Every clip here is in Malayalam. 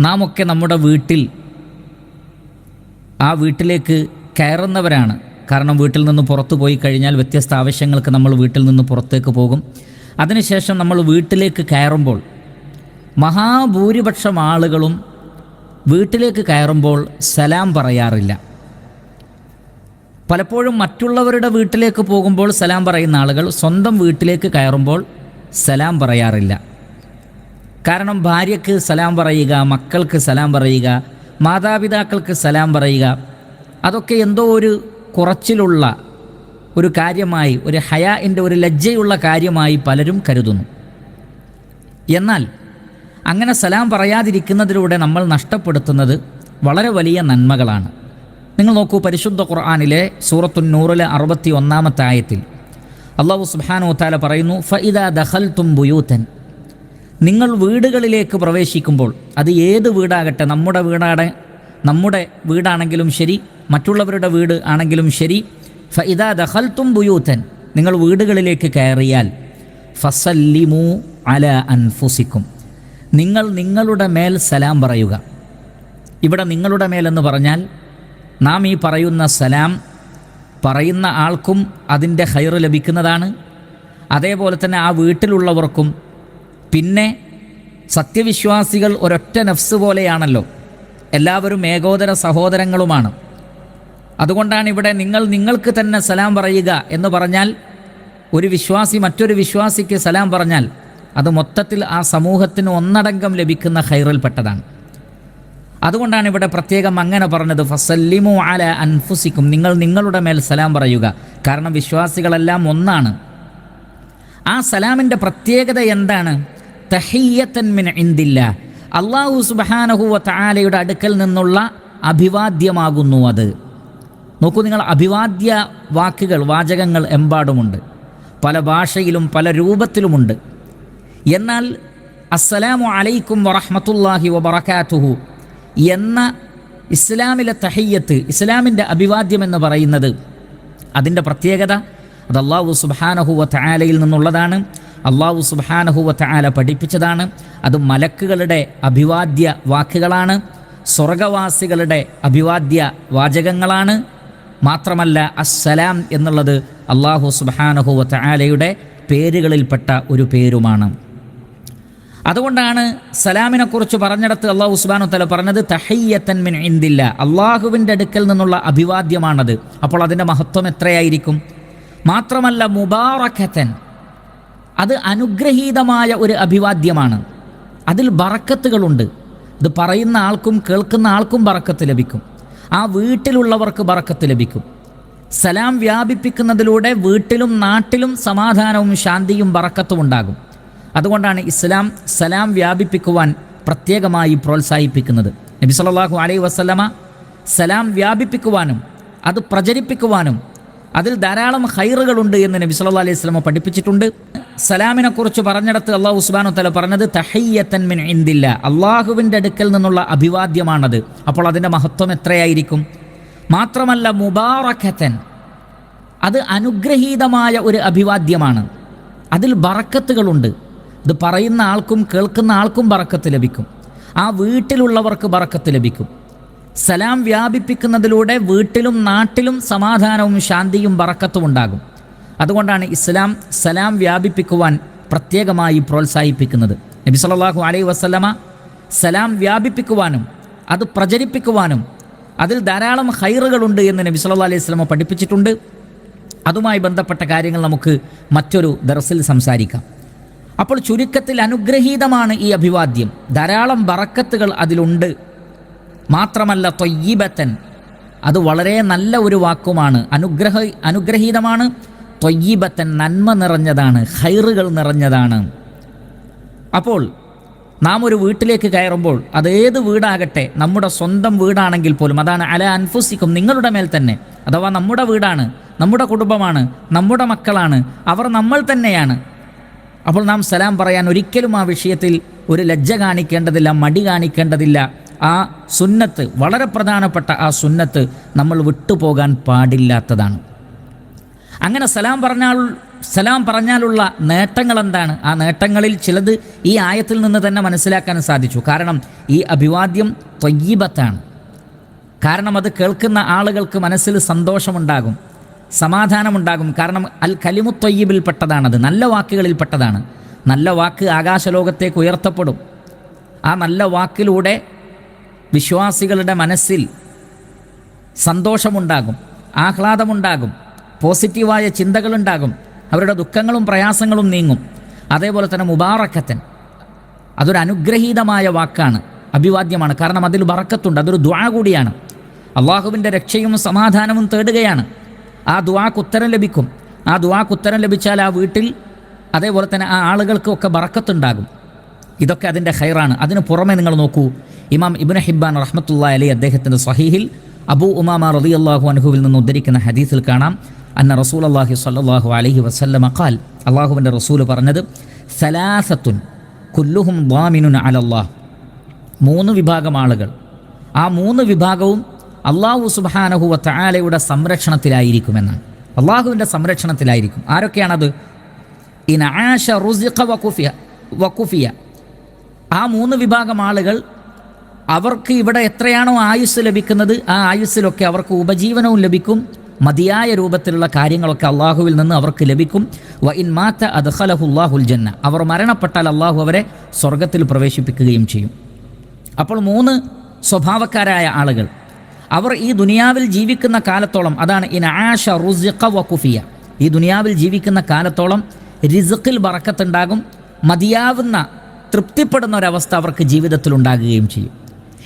നാം ഒക്കെ നമ്മുടെ വീട്ടിൽ ആ വീട്ടിലേക്ക് കയറുന്നവരാണ്. കാരണം വീട്ടിൽ നിന്ന് പുറത്തു പോയി കഴിഞ്ഞാൽ വ്യത്യസ്ത ആവശ്യങ്ങൾക്ക് നമ്മൾ വീട്ടിൽ നിന്ന് പുറത്തേക്ക് പോകും. അതിനുശേഷം നമ്മൾ വീട്ടിലേക്ക് കയറുമ്പോൾ മഹാഭൂരിപക്ഷം ആളുകളും വീട്ടിലേക്ക് കയറുമ്പോൾ സലാം പറയാറില്ല. പലപ്പോഴും മറ്റുള്ളവരുടെ വീട്ടിലേക്ക് പോകുമ്പോൾ സലാം പറയുന്ന ആളുകൾ സ്വന്തം വീട്ടിലേക്ക് കയറുമ്പോൾ സലാം പറയാറില്ല. കാരണം ഭാര്യയ്ക്ക് സലാം പറയുക, മക്കൾക്ക് സലാം പറയുക, മാതാപിതാക്കൾക്ക് സലാം പറയുക, അതൊക്കെ എന്തോ ഒരു കുറച്ചിലുള്ള ഒരു കാര്യമായി, ഒരു ഹയാഇൻ്റെ ഒരു ലജ്ജയുള്ള കാര്യമായി പലരും കരുതുന്നു. എന്നാൽ അങ്ങനെ സലാം പറയാതിരിക്കുന്നതിലൂടെ നമ്മൾ നഷ്ടപ്പെടുത്തുന്നത് വളരെ വലിയ നന്മകളാണ്. നിങ്ങൾ നോക്കൂ, പരിശുദ്ധ ഖുർആനിലെ സൂറത്തുൻ നൂറിലെ 61-ാമത്തെ ആയത്തിൽ അല്ലാഹു സുബ്ഹാനഹു വ തആല പറയുന്നു, ഫഇദാ ദഖൽതും ബുയൂതൻ, നിങ്ങൾ വീടുകളിലേക്ക് പ്രവേശിക്കുമ്പോൾ, അത് ഏത് വീടാകട്ടെ, നമ്മുടെ വീടാണെങ്കിലും ശരി, മറ്റുള്ളവരുടെ വീട് ആണെങ്കിലും ശരി, ഫഇദാ ദഖൽതും ബുയൂതൻ, നിങ്ങൾ വീടുകളിലേക്ക് കയറിയാൽ ഫസല്ലിമു അലാ അൻഫുസിക്കും, നിങ്ങൾ നിങ്ങളുടെ മേൽ സലാം പറയുക. ഇവിടെ നിങ്ങളുടെ മേലെന്ന് പറഞ്ഞാൽ നാം ഈ പറയുന്ന സലാം പറയുന്ന ആൾക്കും അതിൻ്റെ ഖൈറ് ലഭിക്കുന്നതാണ്. അതേപോലെ തന്നെ ആ വീട്ടിലുള്ളവർക്കും. പിന്നെ സത്യവിശ്വാസികൾ ഒരൊറ്റ നഫ്സ് പോലെയാണല്ലോ, എല്ലാവരും ഏകോദര സഹോദരങ്ങളുമാണ്. അതുകൊണ്ടാണ് ഇവിടെ നിങ്ങൾക്ക് തന്നെ സലാം പറയുക എന്ന് പറഞ്ഞാൽ, ഒരു വിശ്വാസി മറ്റൊരു വിശ്വാസിക്ക് സലാം പറഞ്ഞാൽ അത് മൊത്തത്തിൽ ആ സമൂഹത്തിന് ഒന്നടങ്കം ലഭിക്കുന്ന ഖൈറിൽപ്പെട്ടതാണ്. അതുകൊണ്ടാണ് ഇവിടെ പ്രത്യേകം അങ്ങനെ പറഞ്ഞത്, ഫസല്ലിമു അലാ അൻഫുസിക്കും, നിങ്ങൾ നിങ്ങളുടെ മേൽ സലാം പറയുക. കാരണം വിശ്വാസികളെല്ലാം ഒന്നാണ്. ആ സലാമിൻ്റെ പ്രത്യേകത എന്താണ്? തഹിയ്യത്തൻ മിൻ ഇൻദില്ലാ, അല്ലാഹു സുബ്ഹാനഹു വ തആലയുടെ അടുക്കൽ നിന്നുള്ള അഭിവാദ്യമാകുന്നു അത്. നോക്കൂ നിങ്ങൾ, അഭിവാദ്യ വാചകങ്ങൾ എമ്പാടുമുണ്ട്, പല ഭാഷയിലും പല രൂപത്തിലുമുണ്ട്. എന്നാൽ അസ്സലാമു അലൈക്കും വറഹ്മത്തുള്ളാഹി വബറകാതുഹു എന്ന ഇസ്ലാമിലെ തഹിയ്യത്ത്, ഇസ്ലാമിൻ്റെ അഭിവാദ്യം എന്ന് പറയുന്നത്, അതിൻ്റെ പ്രത്യേകത അത് അല്ലാഹു സുബ്ഹാനഹു വ തആലയിൽ നിന്നുള്ളതാണ്. അല്ലാഹു സുബ്ഹാനഹു വ തആല പഠിപ്പിച്ചതാണ്. അത് മലക്കുകളുടെ അഭിവാദ്യ വാക്കുകളാണ്, സ്വർഗവാസികളുടെ അഭിവാദ്യ വാചകങ്ങളാണ്. മാത്രമല്ല അസ്സലാം എന്നുള്ളത് അല്ലാഹു സുബ്ഹാനഹു വ തആലയുടെ പേരുകളിൽപ്പെട്ട ഒരു പേരുമാണ്. അതുകൊണ്ടാണ് സലാമിനെക്കുറിച്ച് പറഞ്ഞിടത്ത് അല്ലാഹു സുബ്ഹാനഹു വ തആല പറഞ്ഞത് തഹിയ്യത്തൻ മിൻ ഇൻദില്ലാ, അള്ളാഹുവിൻ്റെ അടുക്കൽ നിന്നുള്ള അഭിവാദ്യമാണത്. അപ്പോൾ അതിൻ്റെ മഹത്വം എത്രയായിരിക്കും? മാത്രമല്ല മുബാറകതൻ, അത് അനുഗ്രഹീതമായ ഒരു അഭിവാദ്യമാണ്. അതിൽ ബറക്കത്തുകളുണ്ട്. ഇത് പറയുന്ന ആൾക്കും കേൾക്കുന്ന ആൾക്കും ബറക്കത്ത് ലഭിക്കും, ആ വീട്ടിലുള്ളവർക്ക് ബറക്കത്ത് ലഭിക്കും. സലാം വ്യാപിപ്പിക്കുന്നതിലൂടെ വീട്ടിലും നാട്ടിലും സമാധാനവും ശാന്തിയും ബറക്കത്തും ഉണ്ടാകും. അതുകൊണ്ടാണ് ഇസ്ലാം സലാം വ്യാപിപ്പിക്കുവാൻ പ്രത്യേകമായി പ്രോത്സാഹിപ്പിക്കുന്നത്. നബി സല്ലല്ലാഹു അലൈഹി വസല്ലമ സലാം വ്യാപിപ്പിക്കുവാനും അത് പ്രചരിപ്പിക്കുവാനും അതിൽ ധാരാളം ഖൈറുകളുണ്ട് എന്ന് നബി സല്ലല്ലാഹു അലൈഹി വസല്ലമ പഠിപ്പിച്ചിട്ടുണ്ട്. സലാമിനെക്കുറിച്ച് പറഞ്ഞിടത്ത് അല്ലാഹു സുബ്ഹാനഹു വ തആല പറഞ്ഞത് തഹിയ്യത്തൻ മിൻ ഇൻദില്ലാ, അള്ളാഹുവിൻ്റെ അടുക്കൽ നിന്നുള്ള അഭിവാദ്യമാണത്. അപ്പോൾ അതിൻ്റെ മഹത്വം എത്രയായിരിക്കും? മാത്രമല്ല മുബാറകതൻ, അത് അനുഗ്രഹീതമായ ഒരു അഭിവാദ്യമാണ്. അതിൽ ബറക്കത്തുകളുണ്ട്. ഇത് പറയുന്ന ആൾക്കും കേൾക്കുന്ന ആൾക്കും ബറക്കത്ത് ലഭിക്കും, ആ വീട്ടിലുള്ളവർക്ക് ബറക്കത്ത് ലഭിക്കും. സലാം വ്യാപിപ്പിക്കുന്നതിലൂടെ വീട്ടിലും നാട്ടിലും സമാധാനവും ശാന്തിയും ബറക്കത്തും ഉണ്ടാകും. അതുകൊണ്ടാണ് ഇസ്ലാം സലാം വ്യാപിപ്പിക്കുവാൻ പ്രത്യേകമായി പ്രോത്സാഹിപ്പിക്കുന്നത്. നബി സല്ലല്ലാഹു അലൈഹി വസല്ലമ സലാം വ്യാപിപ്പിക്കുവാനും അത് പ്രചരിപ്പിക്കുവാനും അതിൽ ധാരാളം ഖൈറുകളുണ്ട് എന്ന് നബി സല്ലല്ലാഹു അലൈഹി വസല്ലമ പഠിപ്പിച്ചിട്ടുണ്ട്. അതുമായി ബന്ധപ്പെട്ട കാര്യങ്ങൾ നമുക്ക് മറ്റൊരു ദർസിൽ സംസാരിക്കാം. അപ്പോൾ ചുരുക്കത്തിൽ അനുഗ്രഹീതമാണ് ഈ അഭിവാദ്യം, ധാരാളം ബറക്കത്തുകൾ അതിലുണ്ട്. മാത്രമല്ല ത്വയ്യിബത്തൻ, അത് വളരെ നല്ല ഒരു വാക്കുമാണ്, അനുഗ്രഹീതമാണ്. ത്വയ്യിബത്തൻ, നന്മ നിറഞ്ഞതാണ്, ഖൈറുകൾ നിറഞ്ഞതാണ്. അപ്പോൾ നാം ഒരു വീട്ടിലേക്ക് കയറുമ്പോൾ, അതേത് വീടാകട്ടെ, നമ്മുടെ സ്വന്തം വീടാണെങ്കിൽ പോലും, അതാണ് അലാ അൻഫുസിക്കും, നിങ്ങളുടെ മേൽ തന്നെ, അഥവാ നമ്മുടെ വീടാണ്, നമ്മുടെ കുടുംബമാണ്, നമ്മുടെ മക്കളാണ്, അവർ നമ്മൾ തന്നെയാണ്. അപ്പോൾ നാം സലാം പറയാൻ ഒരിക്കലും ആ വിഷയത്തിൽ ഒരു ലജ്ജ കാണിക്കേണ്ടതില്ല, മടി കാണിക്കേണ്ടതില്ല. ആ സുന്നത്ത്, വളരെ പ്രധാനപ്പെട്ട ആ സുന്നത്ത് നമ്മൾ വിട്ടുപോകാൻ പാടില്ലാത്തതാണ്. അങ്ങനെ സലാം പറഞ്ഞാൽ സലാം പറഞ്ഞാലുള്ള നേട്ടങ്ങൾ എന്താണ്? ആ നേട്ടങ്ങളിൽ ചിലത് ഈ ആയത്തിൽ നിന്ന് തന്നെ മനസ്സിലാക്കാൻ സാധിച്ചു. കാരണം ഈ അഭിവാദ്യം ത്വയ്യിബത്താണ്. കാരണം അത് കേൾക്കുന്ന ആളുകൾക്ക് മനസ്സിൽ സന്തോഷമുണ്ടാകും, സമാധാനമുണ്ടാകും. കാരണം അൽ കലിമു ത്വയ്യിബിൽപ്പെട്ടതാണത്, നല്ല വാക്കുകളിൽപ്പെട്ടതാണ്. നല്ല വാക്ക് ആകാശലോകത്തേക്ക് ഉയർത്തപ്പെടും. ആ നല്ല വാക്കിലൂടെ വിശ്വാസികളുടെ മനസ്സിൽ സന്തോഷമുണ്ടാകും, ആഹ്ലാദമുണ്ടാകും, പോസിറ്റീവായ ചിന്തകളുണ്ടാകും, അവരുടെ ദുഃഖങ്ങളും പ്രയാസങ്ങളും നീങ്ങും. അതേപോലെ തന്നെ മുബാറക്കത്തൻ, അതൊരു അനുഗ്രഹീതമായ വാക്കാണ്, അഭിവാദ്യമാണ്. കാരണം അതിൽ ബറക്കത്തുണ്ട്, അതൊരു ദുആ കൂടിയാണ്. അള്ളാഹുവിൻ്റെ രക്ഷയും സമാധാനവും തേടുകയാണ്. ആ ദുആക്ക് ഉത്തരം ലഭിക്കും. ആ ദുആക്ക് ഉത്തരം ലഭിച്ചാൽ ആ വീട്ടിൽ അതേപോലെ തന്നെ ആ ആളുകൾക്കൊക്കെ ബറക്കത്തുണ്ടാകും. ഇതൊക്കെ അതിൻ്റെ ഖൈറാണ്. അതിന് പുറമെ നിങ്ങൾ നോക്കൂ, ഇമാം ഇബ്നു ഹിബ്ബാൻ റഹ്മത്തുള്ളാഹി അലൈഹി അദ്ദേഹത്തിൻ്റെ സ്വഹീഹിൽ അബൂ ഉമാമ റളിയല്ലാഹു അൻഹുവിൽ നിന്ന് ഉദ്ധരിക്കുന്ന ഹദീസിൽ കാണാം, അന്ന റസൂലുള്ളാഹി സ്വല്ലല്ലാഹു അലൈഹി വസല്ലമ ഖാൽ, അള്ളാഹുവിൻ്റെ റസൂൽ പറഞ്ഞത്, സലാസത്തുൻ കുല്ലുഹും ളാമിനുൻ അലല്ലാഹ്, 3 വിഭാഗം ആളുകൾ, ആ 3 വിഭാഗവും അള്ളാഹു സുബ്ഹാനഹു വ തആലയുടെ സംരക്ഷണത്തിലായിരിക്കുമെന്നാണ്. അള്ളാഹുവിൻ്റെ സംരക്ഷണത്തിലായിരിക്കും. ആരൊക്കെയാണത്? ഇൻ ആശ റുസിഖ വകുഫിയ, ആ 3 വിഭാഗം ആളുകൾ, അവർക്ക് ഇവിടെ എത്രയാണോ ആയുസ് ലഭിക്കുന്നത് ആ ആയുസ്സിലൊക്കെ അവർക്ക് ഉപജീവനവും ലഭിക്കും, മതിയായ രൂപത്തിലുള്ള കാര്യങ്ങളൊക്കെ അള്ളാഹുവിൽ നിന്ന് അവർക്ക് ലഭിക്കും. വ ഇൻ മാത അദ്ഖലഹുല്ലാഹുൽ ജന്ന, അവർ മരണപ്പെട്ടാൽ അള്ളാഹു അവരെ സ്വർഗത്തിൽ പ്രവേശിപ്പിക്കുകയും ചെയ്യും. അപ്പോൾ 3 സ്വഭാവക്കാരായ ആളുകൾ, അവർ ഈ ദുനിയാവിൽ ജീവിക്കുന്ന കാലത്തോളം, അതാണ് ഇൻ ആശ റുസിഖ വകുഫിയ, ഈ ദുനിയാവിൽ ജീവിക്കുന്ന കാലത്തോളം റിസ്ഖിൽ ബറക്കത്തുണ്ടാകും, മതിയാവുന്ന തൃപ്തിപ്പെടുന്ന ഒരവസ്ഥ അവർക്ക് ജീവിതത്തിൽ ഉണ്ടാകുകയും ചെയ്യും.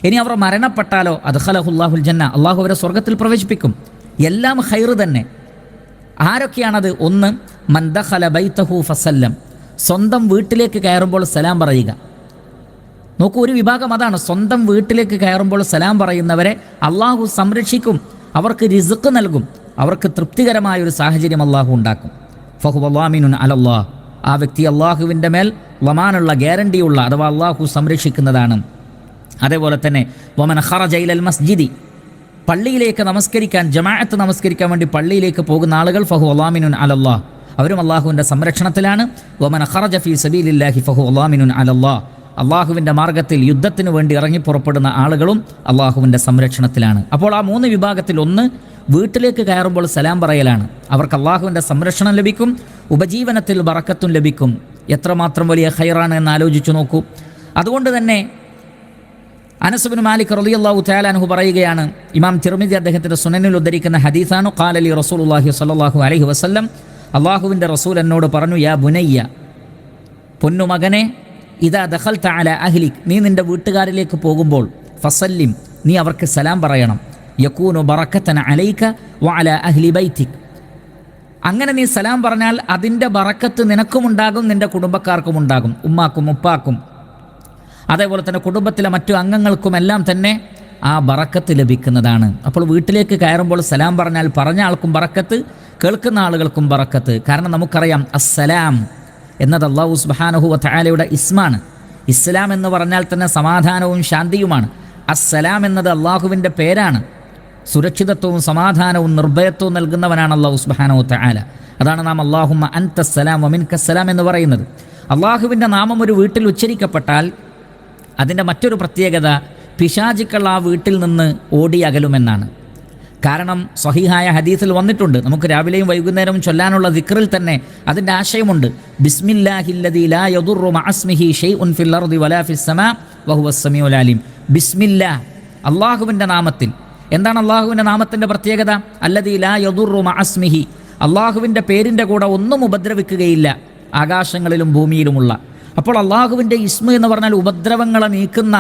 ഇനി അവർ മരണപ്പെട്ടാലോ അദ്ഖലഹുല്ലാഹുൽ ജന്ന, അള്ളാഹു അവരെ സ്വർഗത്തിൽ പ്രവേശിപ്പിക്കും. എല്ലാം ഖൈർ തന്നെ. ആരൊക്കെയാണത്? 1, മൻ ദഖല ബൈതഹു ഫസല്ലം, സ്വന്തം വീട്ടിലേക്ക് കയറുമ്പോൾ സലാം പറയുക. നോക്കൂ, ഒരു വിഭാഗം അതാണ്, സ്വന്തം വീട്ടിലേക്ക് കയറുമ്പോൾ സലാം പറയുന്നവരെ അള്ളാഹു സംരക്ഷിക്കും, അവർക്ക് റിസ്ഖ് നൽകും, അവർക്ക് തൃപ്തികരമായ ഒരു സാഹചര്യം അള്ളാഹു ഉണ്ടാക്കും. ഫഹുവ ളാമിനുൻ അലല്ലാഹ്, ആ വ്യക്തി അള്ളാഹുവിൻ്റെ മേൽ ലമാനുള്ള ഗ്യാരണ്ടിയുള്ള, അഥവാ അള്ളാഹു സംരക്ഷിക്കുന്നതാണ്. അതേപോലെ തന്നെ വമൻ ഖറജ ഇലൽ മസ്ജിദി, പള്ളിയിലേക്ക് നമസ്കരിക്കാൻ, ജമാഅത്ത് നമസ്കരിക്കാൻ വേണ്ടി പള്ളിയിലേക്ക് പോകുന്ന ആളുകൾ, ഫഹുവ ളാമിനുൻ അലല്ലാഹ്, അവരും അള്ളാഹുവിൻ്റെ സംരക്ഷണത്തിലാണ്. വമൻ ഖറജ ഫീ സബീലില്ലാഹി ഫഹുവ ളാമിനുൻ അലല്ലാഹ്, അള്ളാഹുവിൻ്റെ മാർഗത്തിൽ യുദ്ധത്തിന് വേണ്ടി ഇറങ്ങിപ്പുറപ്പെടുന്ന ആളുകളും അള്ളാഹുവിൻ്റെ സംരക്ഷണത്തിലാണ്. അപ്പോൾ ആ 3 വിഭാഗത്തിൽ 1 വീട്ടിലേക്ക് കയറുമ്പോൾ സലാം പറയലാണ്. അവർക്ക് അള്ളാഹുവിൻ്റെ സംരക്ഷണം ലഭിക്കും, ഉപജീവനത്തിൽ ബറക്കത്തും ലഭിക്കും. എത്രമാത്രം വലിയ ഖൈറാണ് എന്ന് ആലോചിച്ചു നോക്കൂ. അതുകൊണ്ട് തന്നെ അനസ് ഇബ്നു മാലിക് റളിയല്ലാഹു തആല അൻഹു പറയുകയാണ്, ഇമാം തിർമിദി അദ്ദേഹത്തിൻ്റെ സുനനിൽ ഉദ്ധരിക്കുന്ന ഹദീസാണ്, ഖാല ലി റസൂലുള്ളാഹി സ്വല്ലല്ലാഹു അലൈഹി വസല്ലം, അള്ളാഹുവിൻ്റെ റസൂൽ എന്നോട് പറഞ്ഞു, യാ ബുനയ്യ, പൊന്നുമകനെ, ഇദാ ദഖൽത അലാ അഹ്ലിക്, നീ നിൻ്റെ വീട്ടുകാരിലേക്ക് പോകുമ്പോൾ, ഫസല്ലിം, നീ അവർക്ക് സലാം പറയണം, യകൂനു ബറക്കത്തൻ അലൈക വ അലാ അഹ്ലി ബൈതിക്, അങ്ങനെ നീ സലാം പറഞ്ഞാൽ അതിൻ്റെ ബറക്കത്ത് നിനക്കുമുണ്ടാകും, നിൻ്റെ കുടുംബക്കാർക്കും ഉണ്ടാകും, ഉമ്മാക്കും ഉപ്പാക്കും അതേപോലെ തന്നെ കുടുംബത്തിലെ മറ്റു അംഗങ്ങൾക്കുമെല്ലാം തന്നെ ആ ബറക്കത്ത് ലഭിക്കുന്നതാണ്. അപ്പോൾ വീട്ടിലേക്ക് കയറുമ്പോൾ സലാം പറഞ്ഞാൽ പറഞ്ഞ ആൾക്കും ബറക്കത്ത്, കേൾക്കുന്ന ആളുകൾക്കും ബറക്കത്ത്. കാരണം നമുക്കറിയാം അസ്സലാം എന്നത് അല്ലാഹു സുബ്ഹാനഹു വ തആലയുടെ ഇസ്മാണ്. ഇസ്ലാം എന്ന് പറഞ്ഞാൽ തന്നെ സമാധാനവും ശാന്തിയുമാണ്. അസ്സലാം എന്നത് അള്ളാഹുവിൻ്റെ പേരാണ്. സുരക്ഷിതത്വവും സമാധാനവും നിർഭയത്വവും നൽകുന്നവനാണ് അല്ലാഹു സുബ്ഹാനഹു വ തആല. അതാണ് നാം അല്ലാഹുമ്മ അൻതസ്സലാം വ മിൻകസ്സലാം എന്ന് പറയുന്നത്. അള്ളാഹുവിൻ്റെ നാമം ഒരു വീട്ടിൽ ഉച്ചരിക്കപ്പെട്ടാൽ അതിൻ്റെ മറ്റൊരു പ്രത്യേകത, പിശാചുക്കൾ ആ വീട്ടിൽ നിന്ന് ഓടി അകലുമെന്നാണ്. കാരണം സ്വഹീഹായ ഹദീസിൽ വന്നിട്ടുണ്ട്, നമുക്ക് രാവിലെയും വൈകുന്നേരവും ചൊല്ലാനുള്ള ദിക്റിൽ തന്നെ അതിൻ്റെ ആശയമുണ്ട്. ബിസ്മില്ലാഹില്ലദീ ലാ യദുറു മഅസ്മിഹി ഷൈഉൻ ഫിൽ അർദി വലാ ഫിസ് സമാ വഹുവസ് സമീഉൽ അലീം. ബിസ്മില്ലാ, അള്ളാഹുവിൻ്റെ നാമത്തിൽ. എന്താണ് അള്ളാഹുവിൻ്റെ നാമത്തിൻ്റെ പ്രത്യേകത? അല്ലദീ ലാ യദുറു മഅസ്മിഹി, അള്ളാഹുവിൻ്റെ പേരിൻ്റെ കൂടെ ഒന്നും ഉപദ്രവിക്കുകയില്ല, ആകാശങ്ങളിലും ഭൂമിയിലുമുള്ള. അപ്പോൾ അള്ളാഹുവിൻ്റെ ഇസ്മ എന്ന് പറഞ്ഞാൽ ഉപദ്രവങ്ങളെ നീക്കുന്ന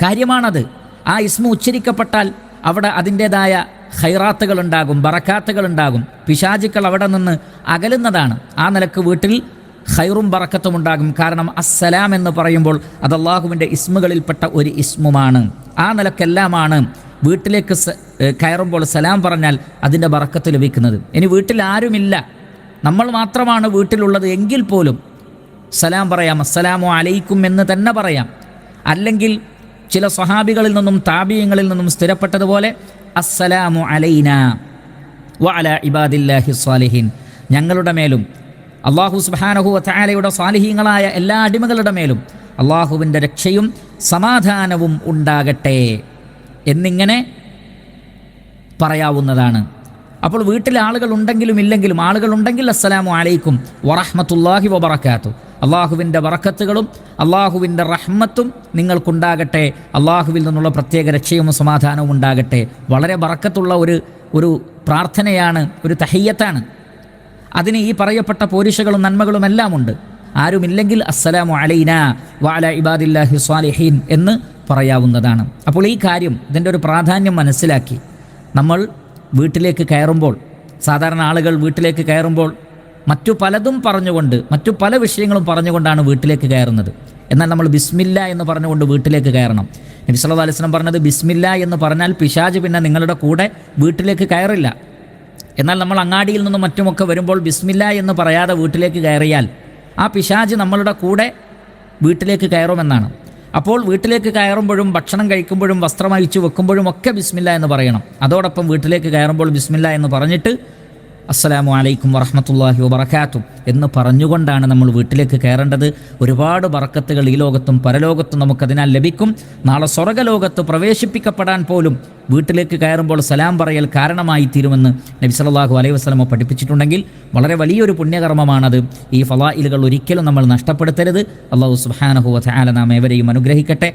കാര്യമാണത്. ആ ഇസ്മ ഉച്ചരിക്കപ്പെട്ടാൽ അവിടെ അതിൻ്റേതായ ഖൈറാത്തുകൾ ഉണ്ടാകും, ബറക്കാത്തുകൾ ഉണ്ടാകും. പിശാചുക്കൾ അവിടെ നിന്ന് അകലുന്നതാണ്. ആ നിലക്ക് വീട്ടിൽ ഖൈറും ബറക്കത്തും ഉണ്ടാകും. കാരണം അസ്സലാം എന്ന് പറയുമ്പോൾ അത് അള്ളാഹുവിൻ്റെ ഇസ്മുകളിൽപ്പെട്ട ഒരു ഇസ്മുമാണ്. ആ നിലക്കെല്ലാമാണ് വീട്ടിലേക്ക് കയറുമ്പോൾ സലാം പറഞ്ഞാൽ അതിൻ്റെ ബറക്കത്ത് ലഭിക്കുന്നത്. ഇനി വീട്ടിൽ ആരുമില്ല, നമ്മൾ മാത്രമാണ് വീട്ടിലുള്ളത് എങ്കിൽ പോലും സലാം പറയാം, അസ്സലാമു അലൈക്കും എന്ന് തന്നെ പറയാം. അല്ലെങ്കിൽ ചില സ്വഹാബികളിൽ നിന്നും താബിയങ്ങളിൽ നിന്നും സ്ഥിരപ്പെട്ടതുപോലെ അസ്സലാമു അലൈനാ വ അലാ ഇബാദില്ലാഹി സ്വാലിഹീൻ, ഞങ്ങളുടെ മേലും അല്ലാഹു സുബ്ഹാനഹു വ തആലയുടെ സാലിഹീങ്ങളായ എല്ലാ അടിമകളുടെ മേലും അല്ലാഹുവിൻ്റെ രക്ഷയും സമാധാനവും ഉണ്ടാകട്ടെ എന്നിങ്ങനെ പറയാവുന്നതാണ്. അപ്പോൾ വീട്ടിൽ ആളുകൾ ഉണ്ടെങ്കിലും ഇല്ലെങ്കിലും, ആളുകളുണ്ടെങ്കിൽ അസ്സലാമു അലൈക്കും വറഹ്മത്തുള്ളാഹി വബറകാതുഹു, അള്ളാഹുവിൻ്റെ ബറക്കത്തുകളും അള്ളാഹുവിൻ്റെ റഹ്മത്തും നിങ്ങൾക്കുണ്ടാകട്ടെ, അള്ളാഹുവിൽ നിന്നുള്ള പ്രത്യേക രക്ഷയും സമാധാനവും ഉണ്ടാകട്ടെ. വളരെ ബറക്കത്തുള്ള ഒരു പ്രാർത്ഥനയാണ്, ഒരു തഹിയ്യത്താണ്. അതിന് ഈ പറയപ്പെട്ട പോരിശകളും നന്മകളും എല്ലാം ഉണ്ട്. ആരുമില്ലെങ്കിൽ അസ്സലാമു അലൈനാ വഅലാ ഇബാദില്ലാഹി സ്വാലിഹീൻ എന്ന് പറയാവുന്നതാണ്. അപ്പോൾ ഈ കാര്യം, ഇതിൻ്റെ ഒരു പ്രാധാന്യം മനസ്സിലാക്കി നമ്മൾ വീട്ടിലേക്ക് കയറുമ്പോൾ, സാധാരണ ആളുകൾ വീട്ടിലേക്ക് കയറുമ്പോൾ മറ്റു പലതും പറഞ്ഞുകൊണ്ട്, മറ്റു പല വിഷയങ്ങളും പറഞ്ഞുകൊണ്ടാണ് വീട്ടിലേക്ക് കയറുന്നത്. എന്നാൽ നമ്മൾ ബിസ്മില്ല എന്ന് പറഞ്ഞുകൊണ്ട് വീട്ടിലേക്ക് കയറണം. നബി സല്ലല്ലാഹു അലൈഹി വസല്ലം പറഞ്ഞത് ബിസ്മില്ല എന്ന് പറഞ്ഞാൽ പിശാച് പിന്നെ നിങ്ങളുടെ കൂടെ വീട്ടിലേക്ക് കയറില്ല. എന്നാൽ നമ്മൾ അങ്ങാടിയിൽ നിന്നും മറ്റുമൊക്കെ വരുമ്പോൾ ബിസ്മില്ല എന്ന് പറയാതെ വീട്ടിലേക്ക് കയറിയാൽ ആ പിശാച് നമ്മളുടെ കൂടെ വീട്ടിലേക്ക് കയറുമെന്നാണ്. അപ്പോൾ വീട്ടിലേക്ക് കയറുമ്പോഴും ഭക്ഷണം കഴിക്കുമ്പോഴും വസ്ത്രം അഴിച്ചു വെക്കുമ്പോഴും ഒക്കെ ബിസ്മില്ല എന്ന് പറയണം. അതോടൊപ്പം വീട്ടിലേക്ക് കയറുമ്പോൾ ബിസ്മില്ല എന്ന് പറഞ്ഞിട്ട് അസ്സലാമു അലൈക്കും വറഹ്മത്തുള്ളാഹി വബറകാതുഹു എന്ന് പറഞ്ഞുകൊണ്ടാണ് നമ്മൾ വീട്ടിലേക്ക് കയറേണ്ടത്. ഒരുപാട് ബറക്കത്തുകൾ ഈ ലോകത്തും പരലോകത്തും നമുക്കതിനാൽ ലഭിക്കും. നാളെ സ്വർഗ്ഗലോകത്ത് പ്രവേശിപ്പിക്കപ്പെടാൻ പോലും വീട്ടിലേക്ക് കയറുമ്പോൾ സലാം പറയൽ കാരണമായി തീരുമെന്ന് നബി സല്ലല്ലാഹു അലൈഹി വസല്ലം പഠിപ്പിച്ചിട്ടുണ്ടെങ്കിൽ വളരെ വലിയൊരു പുണ്യകർമ്മമാണത്. ഈ ഫളായിലുകൾ ഒരിക്കലും നമ്മൾ നഷ്ടപ്പെടുത്തരുത്. അല്ലാഹു സുബ്ഹാനഹു വ തആല നാം ഏവരെയും അനുഗ്രഹിക്കട്ടെ.